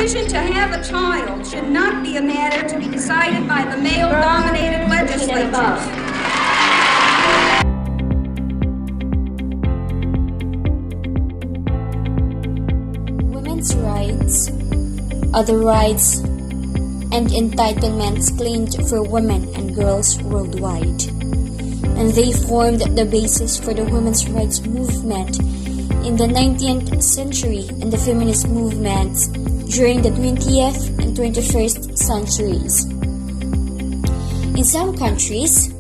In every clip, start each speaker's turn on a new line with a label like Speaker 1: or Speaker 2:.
Speaker 1: decision to have a child should not be a matter to be decided by the male-dominated legislatures.
Speaker 2: Women's rights are the rights and entitlements claimed for women and girls worldwide, and they formed the basis for the women's rights movement in the 19th century and the feminist movements during the 20th and 21st centuries. In some countries,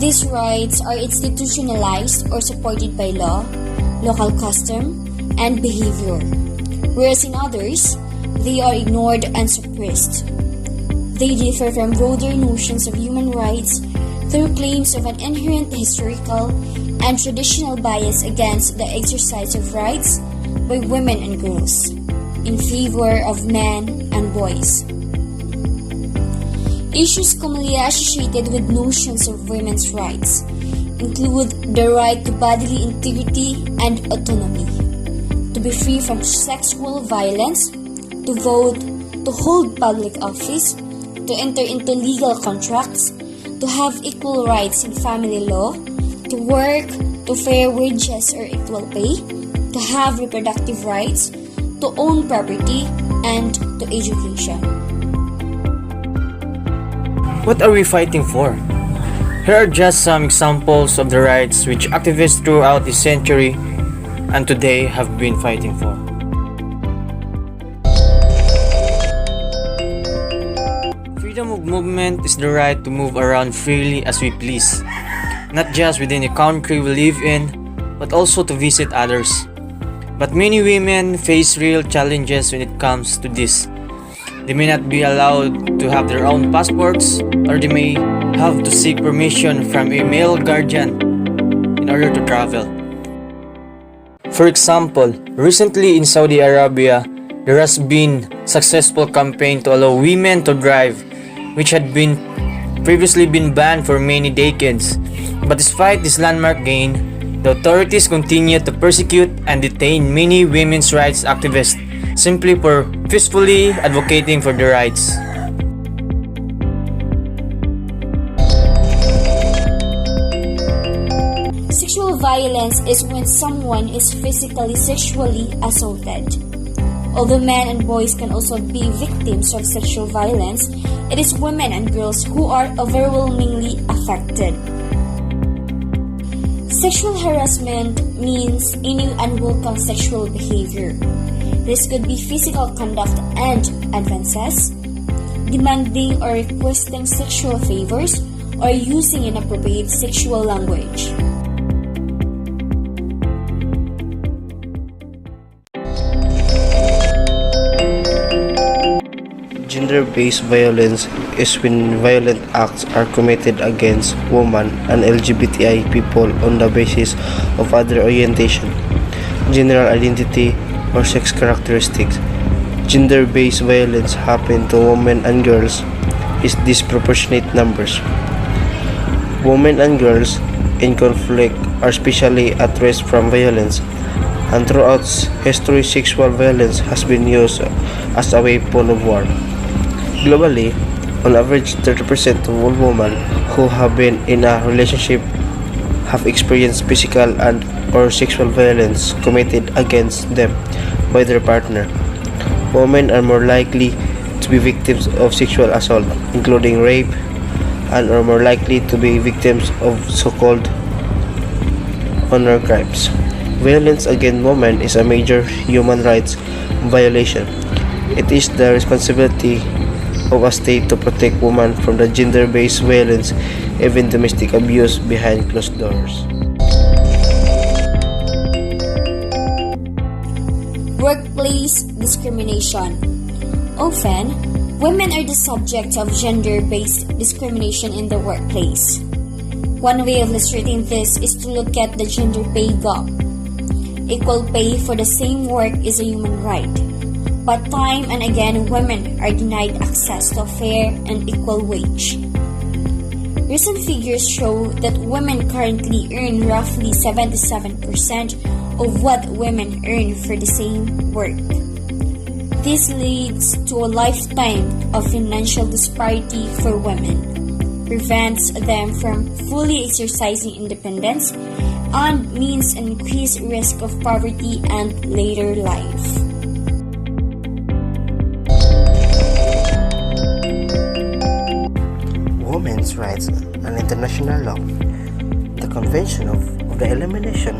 Speaker 2: these rights are institutionalized or supported by law, local custom, and behavior, whereas in others, they are ignored and suppressed. They differ from broader notions of human rights through claims of an inherent historical and traditional bias against the exercise of rights by women and girls in favor of men and boys. Issues commonly associated with notions of women's rights include the right to bodily integrity and autonomy, to be free from sexual violence, to vote, to hold public office, to enter into legal contracts, to have equal rights in family law, to work, to fair wages or equal pay, to have reproductive rights, to own property, and to education.
Speaker 3: What are we fighting for? Here are just some examples of the rights which activists throughout the century and today have been fighting for. Freedom of movement is the right to move around freely as we please, not just within the country we live in, but also to visit others. But many women face real challenges when it comes to this. They may not be allowed to have their own passports, or they may have to seek permission from a male guardian in order to travel. For example, recently in Saudi Arabia, there has been a successful campaign to allow women to drive, which had been previously been banned for many decades. But despite this landmark gain, the authorities continue to persecute and detain many women's rights activists simply for peacefully advocating for their rights.
Speaker 2: Sexual violence is when someone is physically sexually assaulted. Although men and boys can also be victims of sexual violence, it is women and girls who are overwhelmingly affected. Sexual harassment means any unwelcome sexual behavior. This could be physical conduct and advances, demanding or requesting sexual favors, or using inappropriate sexual language.
Speaker 4: Gender-based violence is when violent acts are committed against women and LGBTI people on the basis of other orientation, general identity, or sex characteristics. Gender-based violence happen to women and girls is disproportionate numbers. Women and girls in conflict are especially at risk from violence, and throughout history sexual violence has been used as a weapon of war. Globally, on average 30% of all women who have been in a relationship have experienced physical and or sexual violence committed against them by their partner. Women are more likely to be victims of sexual assault, including rape, and are more likely to be victims of so-called honor crimes. Violence against women is a major human rights violation. It is the responsibility of a state to protect women from the gender-based violence, even domestic abuse behind closed doors.
Speaker 2: Workplace discrimination. Often, women are the subject of gender-based discrimination in the workplace. One way of illustrating this is to look at the gender pay gap. Equal pay for the same work is a human right, but time and again women are denied access to a fair and equal wage. Recent figures show that women currently earn roughly 77% of what women earn for the same work. This leads to a lifetime of financial disparity for women, prevents them from fully exercising independence, and means an increased risk of poverty and later life.
Speaker 4: Women's rights and international law. The Convention of the Elimination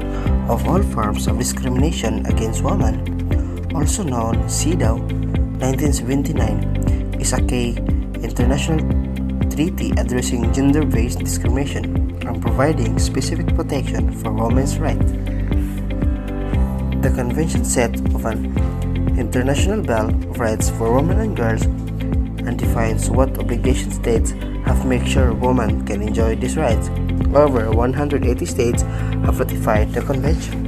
Speaker 4: of All Forms of Discrimination Against Women, also known CEDAW 1979, is a key international treaty addressing gender-based discrimination and providing specific protection for women's rights. The convention set of an international bill of rights for women and girls and defines what obligations states have to make sure women can enjoy these rights. Over 180 states have ratified the convention.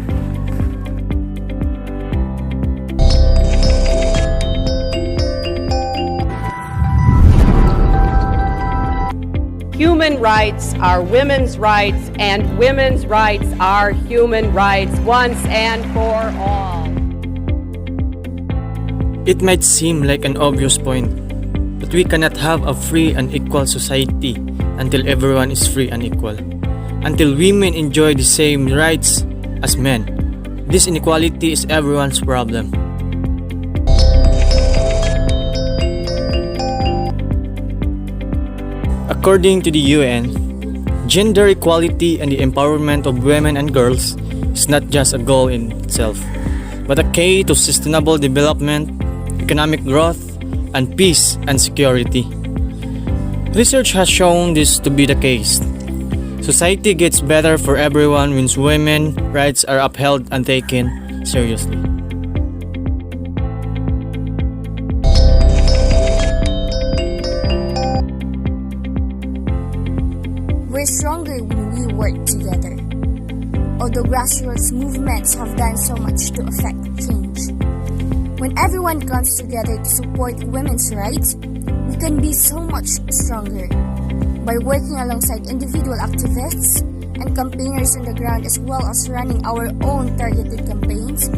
Speaker 5: Human rights are women's rights, and women's rights are human rights once and for all.
Speaker 3: It might seem like an obvious point, but we cannot have a free and equal society until everyone is free and equal. Until women enjoy the same rights as men. This inequality is everyone's problem. According to the UN, gender equality and the empowerment of women and girls is not just a goal in itself, but a key to sustainable development, economic growth, and peace and security. Research has shown this to be the case. Society gets better for everyone when women's rights are upheld and taken seriously.
Speaker 2: We're stronger when we work together. Although grassroots movements have done so much to affect change. When everyone comes together to support women's rights, we can be so much stronger. By working alongside individual activists and campaigners on the ground, as well as running our own targeted campaigns,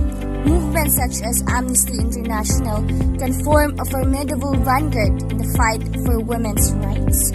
Speaker 2: movements such as Amnesty International can form a formidable vanguard in the fight for women's rights.